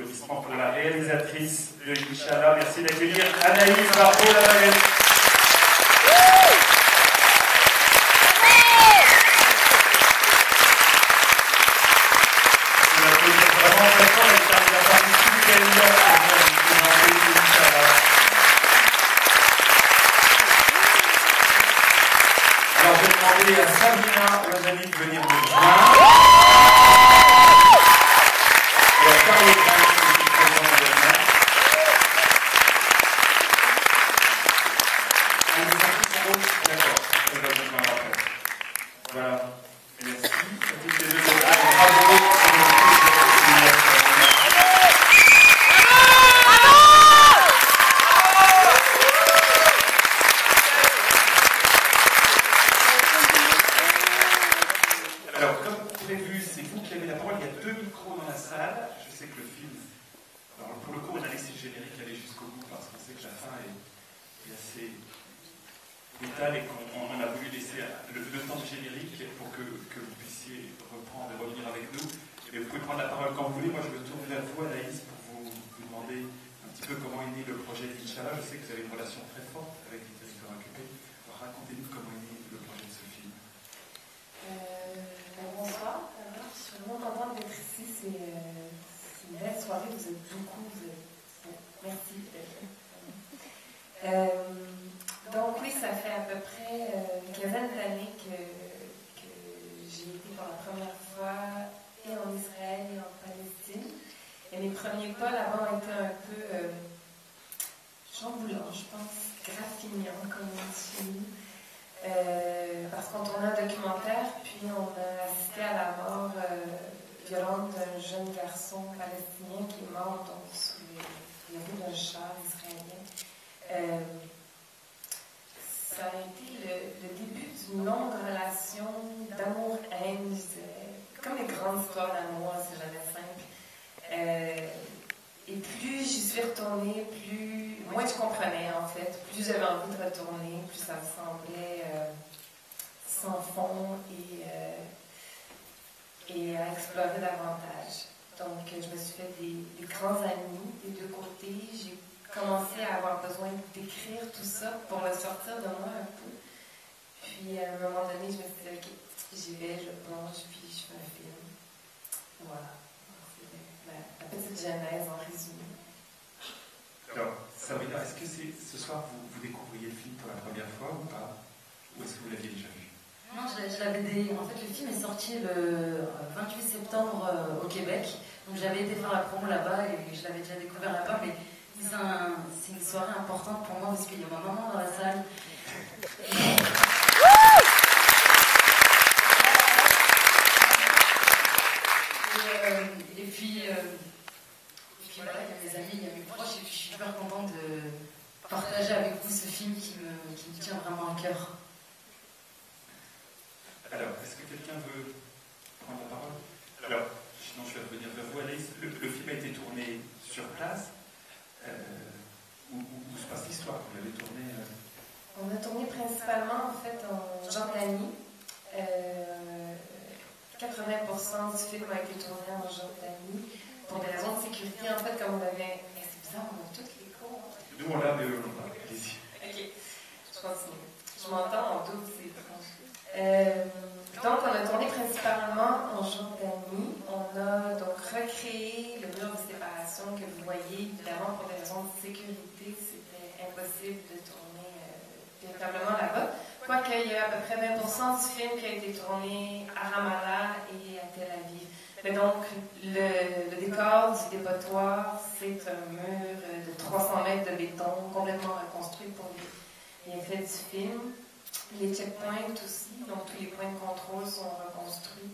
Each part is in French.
applaudissements pour la réalisatrice de Inch'Allah. Merci d'accueillir Anaïs Barbeau-Lavalette. On applaudit vraiment très fort et ça nous a participé à Inch'Allah. Alors je vais demander à Sabrina Rajani de venir nous rejoindre. Et à Carlo Grant, qui est présent également. On est parti pour eux. D'accord, on va nous rejoindre après. Voilà. Merci. À toutes les deux. Bravo. Alors, comme prévu, c'est vous qui avez la parole. Il y a 2 micros dans la salle. Je sais que le film, alors pour le coup, on a laissé le générique aller jusqu'au bout parce qu'on sait que la fin est assez brutale et qu'on a voulu laisser le temps du générique pour que vous puissiez reprendre et revenir avec nous. Et vous pouvez prendre la parole quand vous voulez. Moi, je me tourne vers vous, Anaïs, pour vous demander un petit peu comment est né le projet d'Inch'Allah. Je sais que vous avez une relation très forte avec les territoires occupés. Alors, racontez-nous comment est né le projet de ce film. Bonsoir, je suis vraiment contente d'être ici. C'est une belle soirée, vous êtes beaucoup. Merci. Donc, oui, ça fait à peu près une quinzaine d'années que j'ai été pour la première fois et en Israël et en Palestine. Et mes premiers pas là-bas ont été un peu chamboulants, je pense, graffignants, comme on dit chez nous. Parce qu'on tournait un documentaire, puis on a assisté à la mort violente d'un jeune garçon palestinien qui est mort donc, sous les roues d'un char israélien. Ça a été le début d'une longue relation d'amour-haine, comme les grandes histoires d'amour, c'est jamais simple. Et plus j'y suis retournée, moins je comprenais en fait, plus j'avais envie de retourner, plus ça me semblait sans fond et à explorer davantage. Donc je me suis fait des grands amis des deux côtés. J'ai commencé à avoir besoin d'écrire tout ça pour le sortir de moi un peu. Puis à un moment donné, je me suis dit, ok, j'y vais, je plonge, puis je fais un film. Voilà. La petite genèse en résumé. Alors, Sabrina, est-ce que ce soir vous découvriez le film pour la première fois ou pas? Ou est-ce que vous l'aviez déjà vu? Non, je l'avais. En fait, le film est sorti le 28 septembre au Québec. Donc, j'avais été faire la promo là-bas et je l'avais déjà découvert là-bas. Mais c'est une soirée importante pour moi parce qu'il y a ma maman dans la salle. Et puis voilà, il y a mes amis, il y a mes proches, et puis je suis super contente de partager avec vous ce film qui me tient vraiment à cœur. Alors, est-ce que quelqu'un veut prendre la parole? Alors, sinon je vais revenir vers vous, Anaïs. Le film a été tourné sur place. Où se passe l'histoire? Vous l'avez tourné On a tourné principalement en fait en Jordanie. 80% du film a été tourné en Jordanie pour des raisons de sécurité. En fait, comme on avait... c'est bizarre, on a toutes les cours. Nous, on l'a, mais eux, on l'a. Allez-y. Ok, je continue. Je m'entends en double, c'est étrange. Donc, on a tourné principalement en Jordanie. On a donc recréé le mur de séparation que vous voyez. Évidemment, pour des raisons de sécurité, c'était impossible de tourner véritablement là-bas. Quoique, il y a à peu près 20% du film qui a été tourné à Ramallah et à Tel Aviv. Mais donc, le décor du dépotoir, c'est un mur de 300 mètres de béton, complètement reconstruit pour les effets du film. Les checkpoints aussi, donc tous les points de contrôle sont reconstruits.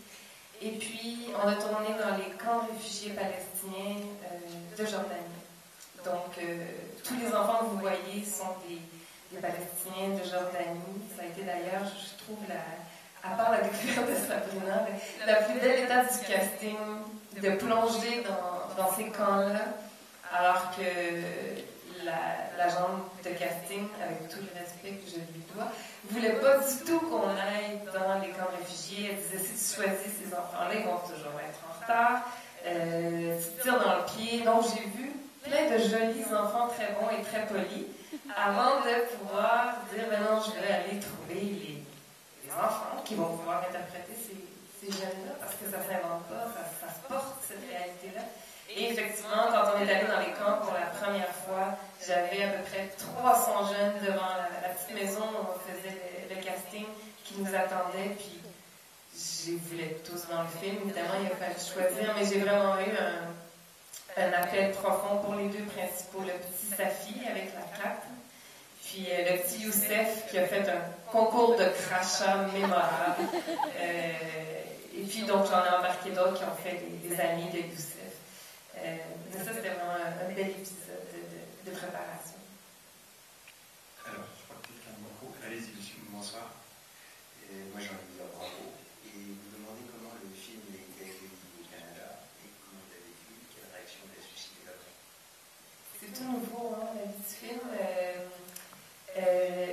Et puis, on a tourné dans les camps de réfugiés palestiniens de Jordanie. Donc, tous les enfants que vous voyez sont des Palestiniens de Jordanie. Ça a été d'ailleurs, je trouve, à part la découverte de Sabrina, la plus belle étape du casting, de plonger dans ces camps-là, alors que l'agente de casting, avec tout le respect que je lui dois, ne voulait pas du tout qu'on aille dans les camps de réfugiés. Elle disait, si tu choisis ces enfants-là, ils vont toujours être en retard. se tire dans le pied. Donc, j'ai vu plein de jolis enfants très bons et très polis avant de pouvoir dire, ben non, je vais aller trouver les enfants qui vont pouvoir interpréter ces jeunes-là parce que ça ne s'invente pas, ça se porte, cette réalité-là. Et effectivement, quand on est allé dans les camps pour la première fois, j'avais à peu près 300 jeunes devant la petite maison où on faisait le casting qui nous attendait, puis je les voulais tous dans le film. Évidemment, il a fallu choisir, mais j'ai vraiment eu un appel profond pour les deux principaux, le petit Safi avec la cape, puis le petit Youssef qui a fait un concours de crachat mémorable. Et puis donc j'en ai embarqué d'autres qui ont fait des amis de Youssef. Mais ça, c'était vraiment un bel épisode de préparation. Alors, je crois que quelqu'un de beaucoup. Allez-y, monsieur, bonsoir. Et moi, j'ai envie de dire bravo et vous demander comment le film a été accueilli au Canada et comment vous l'avez vu, quelle réaction il a suscité là-bas. C'est tout nouveau, hein, la vie du film.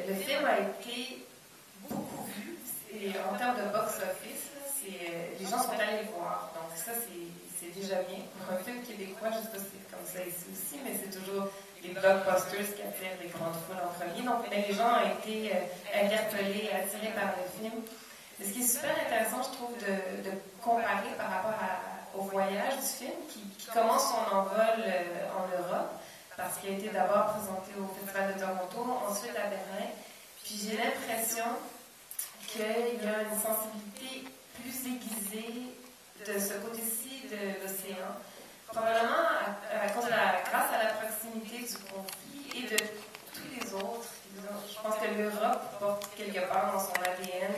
Le film a été beaucoup vu et en termes de box-office. Les gens sont allés le voir, donc ça c'est déjà bien. Pour un film québécois, je ne sais pas si c'est comme ça ici aussi, mais c'est toujours les blockbusters qui attirent les grandes foules en premier. Donc les gens ont été interpellés et attirés par le film. Mais ce qui est super intéressant, je trouve, de comparer par rapport au voyage du film, qui commence son envol en Europe, parce qu'il a été d'abord présenté au Festival de Toronto, ensuite à Berlin. Puis j'ai l'impression qu'il y a une sensibilité plus aiguisée de ce côté-ci de l'océan, probablement grâce à la proximité du conflit et de tous les autres. Je pense que l'Europe porte quelque part dans son ADN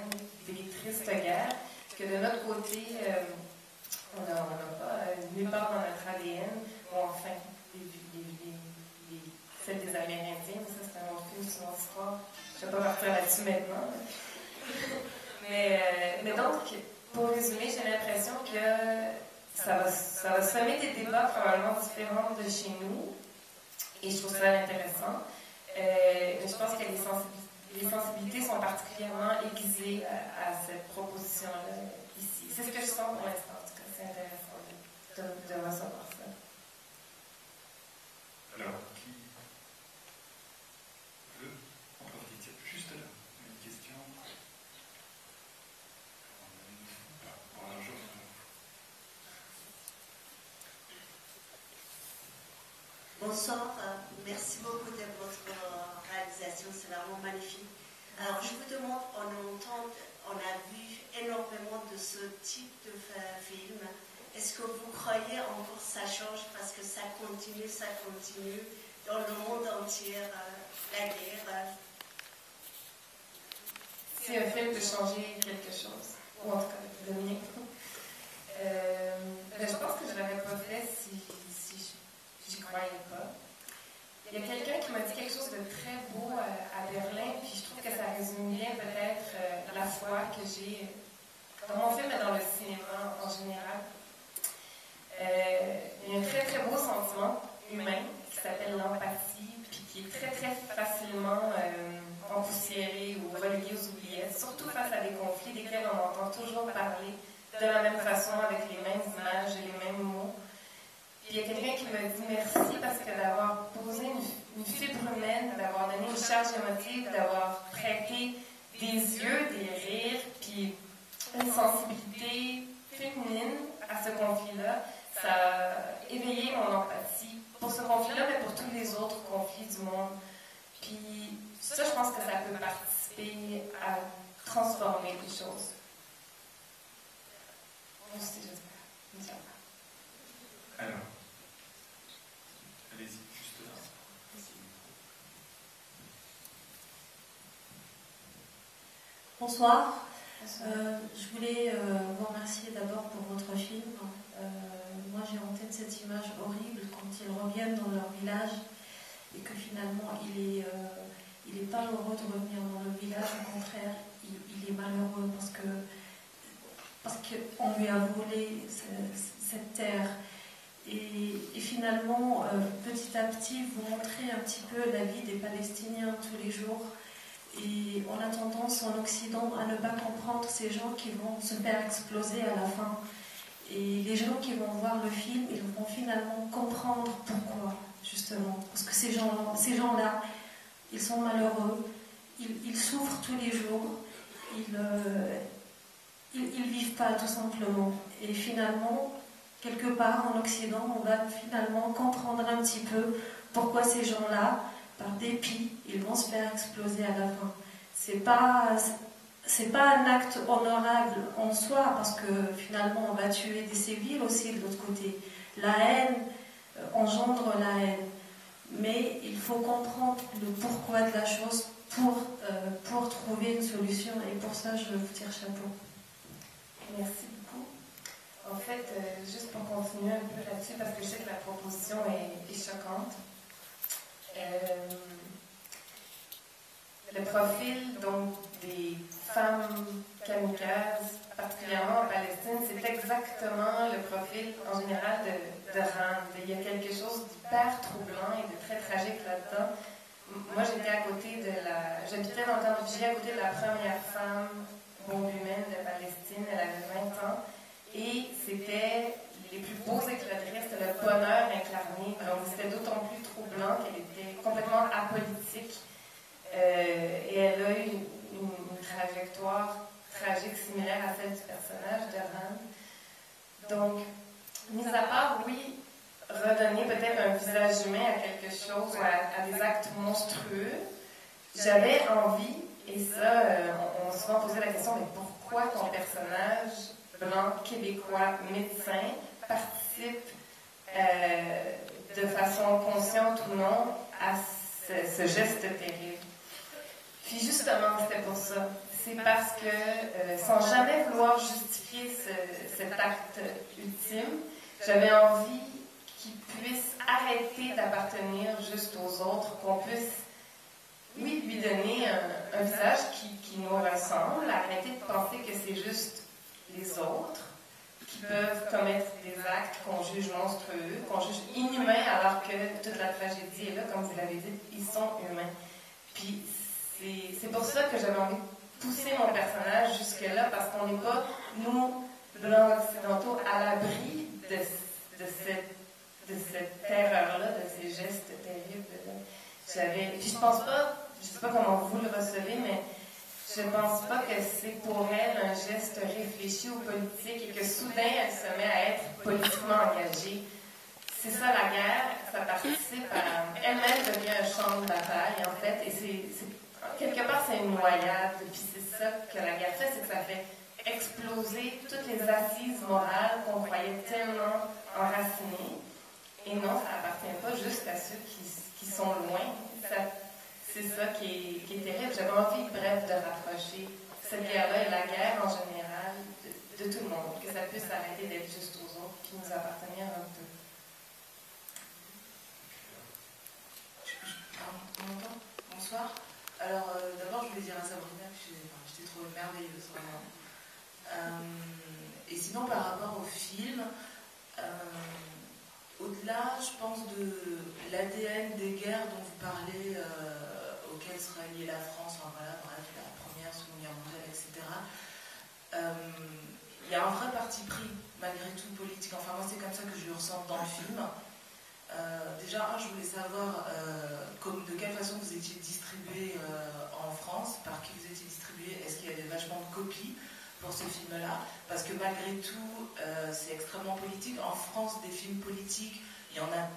des tristes guerres, que de notre côté, on n'a pas nulle part dans notre ADN, ou enfin, celle des Amérindiens, ça c'est un autre film sur notre histoire. Je ne vais pas partir là-dessus maintenant. Mais donc, pour résumer, j'ai l'impression que ça va semer des débats probablement différents de chez nous. Et je trouve ça intéressant. Mais je pense que les sensibilités sont particulièrement aiguisées à cette proposition-là ici. C'est ce que je sens pour l'instant. En tout cas, c'est intéressant de recevoir ça. Alors, qui veut en profiter? Juste là, une question. Bonsoir, merci beaucoup de votre réalisation, c'est vraiment magnifique. Alors je vous demande, on a vu énormément de ce type de film. Est-ce que vous croyez encore que ça change parce que ça continue dans le monde entier, la guerre? Si un film peut changer quelque chose, ou en tout cas le mien, je pense que je ne l'aurais pas fait si j'y croyais pas. Il y a quelqu'un qui m'a dit quelque chose de très beau à Berlin, puis je trouve que ça résume bien peut-être la foi que j'ai dans mon film et dans le cinéma en général. Il y a un très très beau sentiment humain qui s'appelle l'empathie, puis qui est très très facilement empoussiéré ou relégué aux oubliettes, surtout face à des conflits desquels on entend toujours parler de la même façon, avec les mêmes images et les mêmes mots. Puis il y a quelqu'un qui me dit merci parce que d'avoir posé une fibre humaine, d'avoir donné une charge émotive, d'avoir prêté des yeux, des rires, puis une sensibilité féminine à ce conflit-là, ça a éveillé mon empathie pour ce conflit-là, mais pour tous les autres conflits du monde. Puis ça, je pense que ça peut participer à transformer les choses. Aussi, j'espère. Alors, allez-y, juste là. Bonsoir. Je voulais vous remercier d'abord pour votre film. Moi, j'ai en tête cette image horrible quand ils reviennent dans leur village et que finalement, il est pas heureux de revenir dans le village. Au contraire, il est malheureux parce qu'on lui a volé cette terre. Et finalement, petit à petit, vous montrez un petit peu la vie des Palestiniens tous les jours. Et on a tendance en Occident à ne pas comprendre ces gens qui vont se faire exploser à la fin. Et les gens qui vont voir le film, ils vont finalement comprendre pourquoi, justement. Parce que ces gens-là, ils sont malheureux, ils souffrent tous les jours, ils vivent pas tout simplement. Et finalement, quelque part en Occident, on va finalement comprendre un petit peu pourquoi ces gens-là, par dépit, ils vont se faire exploser à la fin. C'est pas un acte honorable en soi, parce que finalement on va tuer des civils aussi de l'autre côté. La haine engendre la haine. Mais il faut comprendre le pourquoi de la chose pour trouver une solution. Et pour ça, je vous tire chapeau. Merci beaucoup. En fait, juste pour continuer un peu là-dessus, parce que je sais que la proposition est choquante. Le profil donc des femmes kamikazes, particulièrement en Palestine, c'est exactement le profil en général de Rand. Il y a quelque chose d'hyper troublant et de très tragique là-dedans. Moi, j'habitais dans le temps de Vigie à côté de la première femme bombe humaine de Palestine. Elle avait 20 ans. Et c'était les plus beaux éclats de rire, c'était le bonheur incarné. Donc, c'était d'autant plus troublant qu'elle était complètement apolitique. Et elle a eu une trajectoire tragique similaire à celle du personnage de Rand. Donc, mis à part, oui, redonner peut-être un visage humain à quelque chose, à des actes monstrueux, j'avais envie, et ça, on m'a souvent posé la question, mais pourquoi ton personnage blanc, québécois, médecin, participe de façon consciente ou non à ce geste terrible? Puis justement, c'était pour ça. C'est parce que, sans jamais vouloir justifier cet acte ultime, j'avais envie qu'il puisse arrêter d'appartenir juste aux autres, qu'on puisse, oui, lui donner un visage qui nous ressemble, arrêter de penser que c'est juste les autres qui peuvent commettre des actes qu'on juge monstrueux, qu'on juge inhumains, alors que toute la tragédie est là, comme vous l'avez dit, ils sont humains. Puis c'est pour ça que j'avais envie de pousser mon personnage jusque-là, parce qu'on n'est pas, nous, blancs occidentaux, à l'abri de cette terreur-là, de ces gestes terribles. Puis je pense pas, je sais pas comment vous le recevez, mais je pense pas que c'est pour elle un geste réfléchi ou politique et que soudain elle se met à être politiquement engagée. C'est ça la guerre, ça participe à... Elle-même devient un champ de bataille en fait, et quelque part c'est une noyade, puis c'est ça que la guerre fait, c'est que ça fait exploser toutes les assises morales qu'on croyait tellement enracinées. Et non, ça appartient pas juste à ceux qui sont loin. C'est ça qui est terrible. J'avais envie, bref, de rapprocher cette guerre-là et la guerre en général de tout le monde, que ça puisse arrêter d'être juste aux autres, puis nous appartenir un peu. Bonsoir. Alors, d'abord, je voulais dire à Sabrina que j'étais trop merveilleuse, vraiment. Et sinon, par rapport au film, au-delà, je pense, de l'ADN des guerres dont vous parlez, auxquelles sera liée la France, enfin voilà, bref, la Première, Seconde Guerre mondiale, etc. Il y a un vrai parti pris, malgré tout, politique. Enfin, moi, c'est comme ça que je le ressens dans le film. Déjà, je voulais savoir de quelle façon vous étiez distribué en France, par qui vous étiez distribué, est-ce qu'il y avait vachement de copies pour ce film-là? Parce que malgré tout, c'est extrêmement politique. En France, des films politiques, il y en a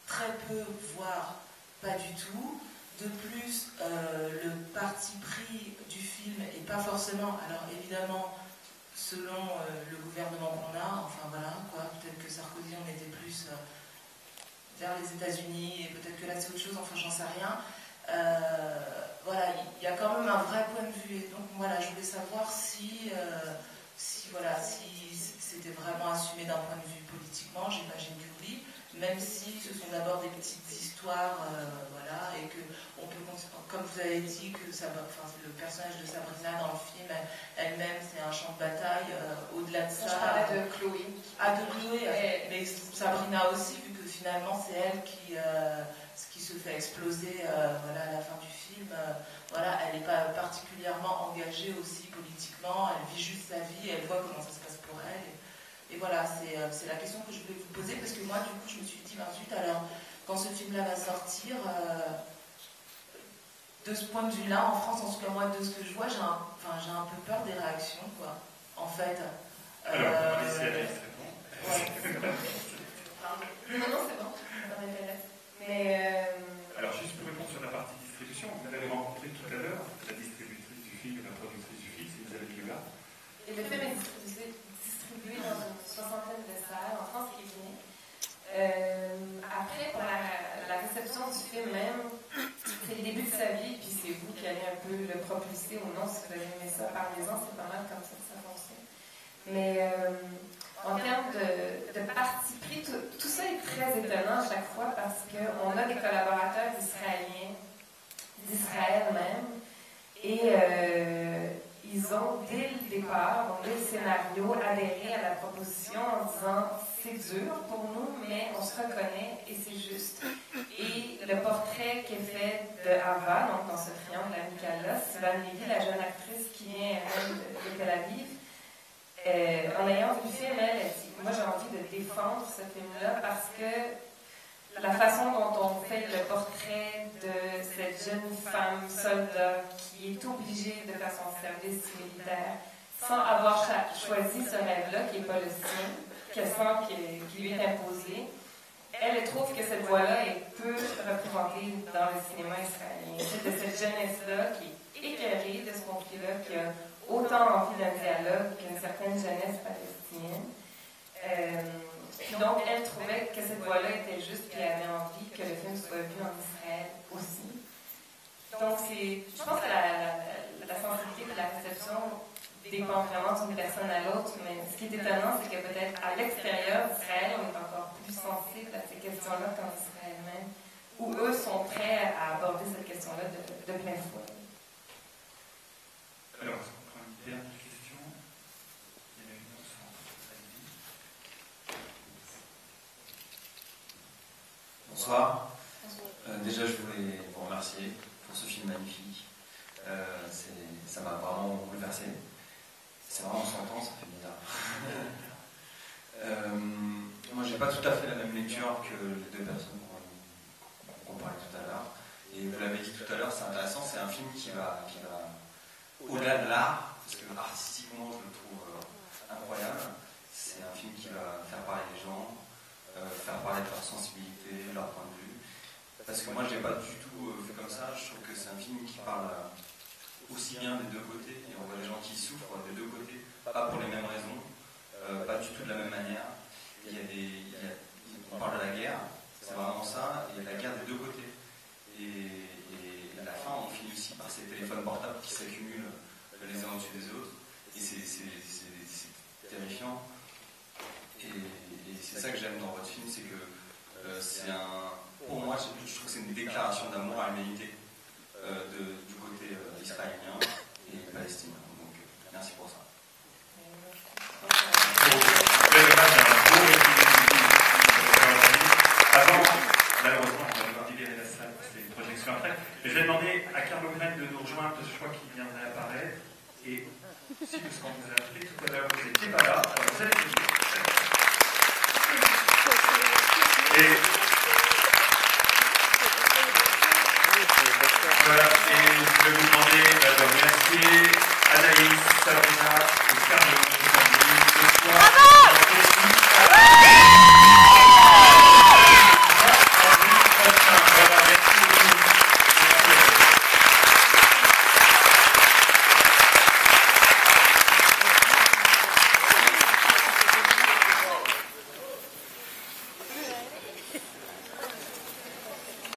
très peu, voire pas du tout. De plus, le parti pris du film n'est pas forcément, alors évidemment, selon le gouvernement qu'on a, enfin voilà, quoi, peut-être que Sarkozy, on était plus vers les États-Unis, et peut-être que là c'est autre chose, enfin j'en sais rien. Voilà, il y a quand même un vrai point de vue. Et donc voilà, je voulais savoir si c'était vraiment assumé d'un point de vue politiquement, j'imagine que oui, même si ce sont d'abord des petites histoires, voilà, et que on peut, comme vous avez dit, que le personnage de Sabrina dans le film, elle-même, c'est un champ de bataille. Au-delà de ça, je parlais de Chloé. Ah, de Chloé, mais Sabrina aussi, vu que finalement c'est elle qui se fait exploser, voilà, à la fin du film. Voilà, elle n'est pas particulièrement engagée aussi politiquement, elle vit juste sa vie, elle voit comment ça se passe pour elle. Et voilà, c'est la question que je voulais vous poser, parce que moi, du coup, je me suis dit, ensuite, alors, quand ce film-là va sortir, de ce point de vue-là, en France, en tout cas, moi, de ce que je vois, j'ai un peu peur des réactions, quoi, en fait. Alors, on va laisser Alice répondre. Non, c'est bon, ça m'intéresse. Mais... Alors, juste pour répondre sur la partie distribution, vous avez rencontré tout à l'heure la distributrice du film et la productrice du film, c'est Isabelle Gueula. Et le film est distribué dans une 60aine de salles en France qui vient. Après, pour la réception du film même, c'est le début de sa vie, puis c'est vous qui allez un peu le propulser ou non, si vous avez aimé ça, parlez-en, c'est pas mal comme ça que ça fonctionne. Mais en termes de parti pris, tout ça est très étonnant à chaque fois parce qu'on a des collaborateurs israéliens, d'Israël même, et ils ont, dès le départ, dès le scénario, adhéré à la proposition en disant c'est dur pour nous, mais on se reconnaît et c'est juste. Et le portrait qui est fait de Ava, donc dans ce triangle amical-là, Sivan Levi, la jeune actrice qui vient de Tel Aviv, en ayant vu le film, elle dit moi j'ai envie de défendre ce film-là parce que la façon dont on fait le portrait de cette jeune femme soldat qui est obligée de faire son service militaire sans avoir choisi ce rêve-là qui n'est pas le sien, qu'elle sent qui lui est imposé, elle trouve que cette voie-là est peu représentée dans le cinéma israélien. C'est de cette jeunesse-là qui est éclairée de ce conflit-là, qui a autant envie d'un dialogue qu'une certaine jeunesse palestinienne. Puis donc, elle trouvait que cette voie-là était juste, puis elle avait envie que le film soit vu en Israël aussi. Donc, je pense que la sensibilité de la réception dépend vraiment d'une personne à l'autre, mais ce qui est étonnant, c'est que peut-être à l'extérieur d'Israël, on est encore plus sensible à ces questions-là qu'en Israël même, où eux sont prêts à aborder cette question-là de plein fouet. Alors, est-ce qu'on prend une dernière question? Il y en a une au centre. Bonsoir. Déjà, je voulais vous remercier pour ce film magnifique. Ça m'a vraiment bouleversé. C'est vraiment 100 ans, ça fait bizarre. Moi, j'ai pas tout à fait la même lecture que les deux personnes qu'on parlait tout à l'heure. Et vous l'avez dit tout à l'heure, c'est intéressant. C'est un film qui va au-delà de l'art, parce que artistiquement, je le trouve incroyable. C'est un film qui va faire parler les gens, faire parler de leur sensibilité, de leur point de vue. Parce que moi, je l'ai pas du tout fait comme ça. Je trouve que c'est un film qui parle aussi bien des deux côtés, et on voit les gens qui souffrent des deux côtés, pas pour les mêmes raisons, pas du tout de la même manière. On parle de la guerre, c'est vraiment ça, et la guerre des deux côtés. Et à la fin, on finit aussi par ces téléphones portables qui s'accumulent les uns au-dessus des autres, et c'est terrifiant. Et c'est ça que j'aime dans votre film, c'est que pour moi, je trouve que c'est une déclaration d'amour à l'humanité du côté israélien et palestinien. Donc, merci pour ça. Avant, malheureusement, on va devoir libérer la salle parce que c'est une projection après. Mais je vais demander à Carlo Grène de nous rejoindre, je crois qu'il viendrait apparaître. Et si, parce qu'on vous a appelé tout à l'heure, vous n'étiez pas là, alors vous allez venir. Et voilà, et je vais vous demander